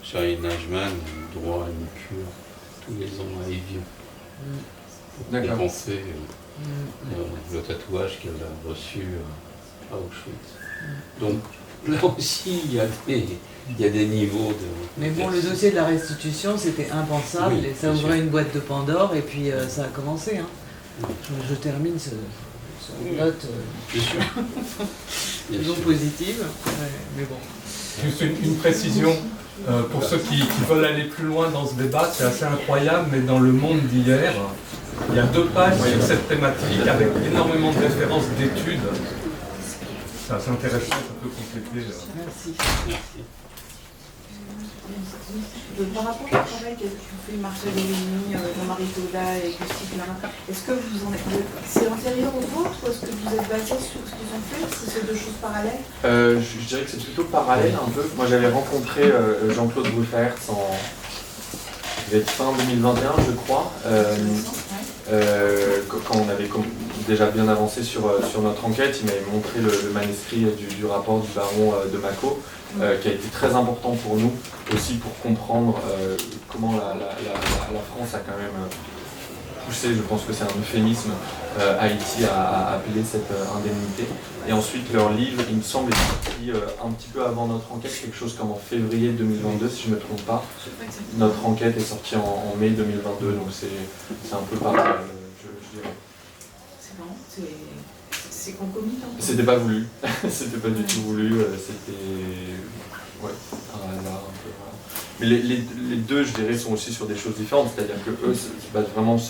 Charlie Neichmann, droit à une cure tous les ans à Évian. Pour D'accord. compenser le tatouage qu'elle a reçu à Auschwitz. Donc là aussi, il y a des niveaux de... Mais bon, le dossier de la restitution, c'était impensable, Oui, et ça bien ouvrait sûr. une boîte de Pandore, et puis ça a commencé. Hein. Je termine ce note Bien sûr. Bien disons sûr. positive, ouais, mais bon. Juste une précision, pour ceux qui veulent aller plus loin dans ce débat, c'est assez incroyable, mais dans le Monde d'hier, il y a 2 pages sur cette thématique avec énormément de références d'études. C'est assez intéressant, ça peut compléter. Merci. Merci. Par rapport au travail que fait Marcel Deligny, Jean-Marie Toda et Gustave Marin, est-ce que vous en êtes... C'est antérieur au vôtre ou est-ce que vous êtes basé sur ce qu'ils ont fait? Si c'est 2 choses parallèles? Je dirais que c'est plutôt parallèle un peu. Moi j'avais rencontré Jean-Claude Ruffert il devait être fin 2021 je crois, quand on avait déjà bien avancé sur notre enquête. Il m'avait montré le manuscrit du rapport du baron de Mâcon, qui a été très important pour nous, aussi pour comprendre comment la France a quand même poussé, je pense que c'est un euphémisme, Haïti à appeler cette indemnité. Et ensuite leur livre, il me semble, est sorti un petit peu avant notre enquête, quelque chose comme en février 2022 si je ne me trompe pas. Notre enquête est sortie en mai 2022, donc c'est un peu pareil, je dirais. C'est marrant, c'est concomitant. C'était pas voulu, c'était pas du tout voulu, c'était un hasard un peu. Voilà. Mais les deux, je dirais, sont aussi sur des choses différentes, c'est-à-dire que eux, c'est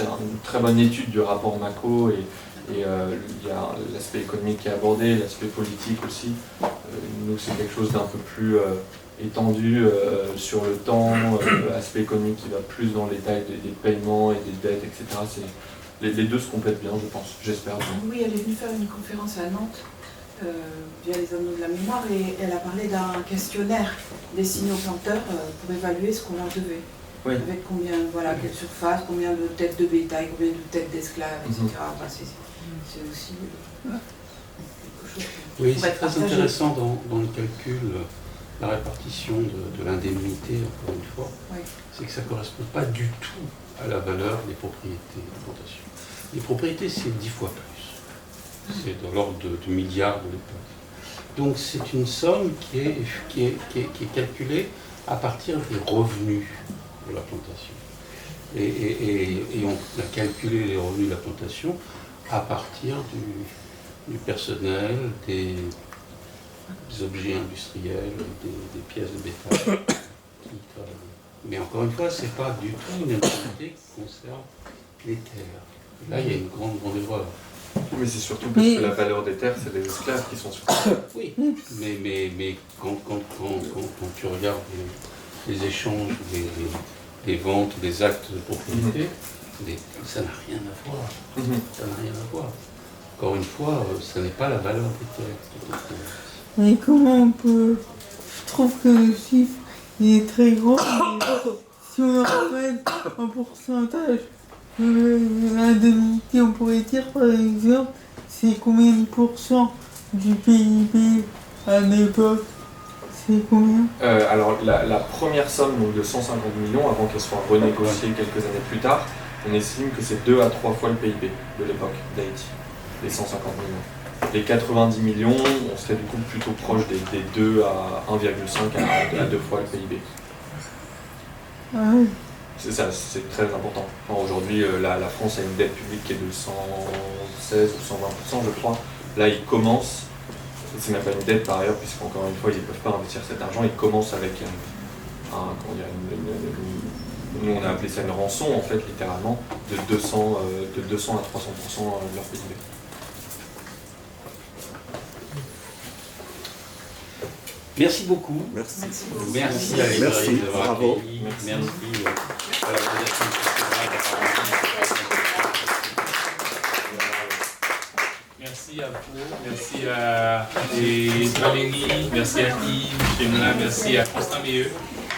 une très bonne étude du rapport Mâcon et il y a l'aspect économique qui est abordé, l'aspect politique aussi. Nous, c'est quelque chose d'un peu plus étendu sur le temps, aspect économique qui va plus dans le détail des paiements et des dettes, etc. Les deux se complètent bien, je pense, j'espère. Oui, elle est venue faire une conférence à Nantes via les Anneaux de la mémoire et elle a parlé d'un questionnaire destiné aux planteurs pour évaluer ce qu'on leur devait. Oui. Avec combien, voilà, quelle surface, combien de têtes de bétail, combien de têtes d'esclaves, etc. Enfin, c'est aussi quelque chose qui Oui, pourrait c'est être très partagé. intéressant dans le calcul, la répartition de l'indemnité, encore une fois, Oui. c'est que ça ne correspond pas du tout à la valeur des propriétés de plantation. Les propriétés, c'est 10 fois plus. C'est dans l'ordre de milliards de l'époque. Donc c'est une somme qui est calculée à partir des revenus de la plantation. Et on a calculé les revenus de la plantation à partir du personnel, des objets industriels, des pièces de bétail qui travaillent. Mais encore une fois, ce n'est pas du tout une indemnité qui concerne les terres. Là, il y a une grande erreur. Mais c'est surtout parce que la valeur des terres, c'est les esclaves qui sont sur terre. Oui, mais quand tu regardes les échanges, les ventes, les actes de propriété, ça n'a rien à voir. Ça n'a rien à voir. Encore une fois, ça n'est pas la valeur des terres. Mais comment on peut... Je trouve que le chiffre il est très gros. Si on rappelle un pourcentage de l'indemnité, on pourrait dire par exemple, c'est combien de pourcents du PIB à l'époque? C'est combien? Alors la première somme donc, de 150 millions, avant qu'elle soit renégociée quelques années plus tard, on estime que c'est 2 à 3 fois le PIB de l'époque d'Haïti, les 150 millions. Les 90 millions, on serait du coup plutôt proche des 2 à 1,5 à 2 fois le PIB. Ah oui. C'est ça, c'est très important. Enfin, aujourd'hui, la France a une dette publique qui est de 116 ou 120%, je crois. Là, ils commencent, c'est même pas une dette par ailleurs, puisqu'encore une fois, ils ne peuvent pas investir cet argent, ils commencent avec nous on a appelé ça une rançon, en fait, littéralement, de 200 à 300% de leur PIB. Merci beaucoup. Merci. Merci à Merci. l'équipe d'avoir Bravo. accueilli. Merci à la Fondation Merci à vous, merci à Valérie, merci à Yves, Chemla, merci à Constant Meilleux.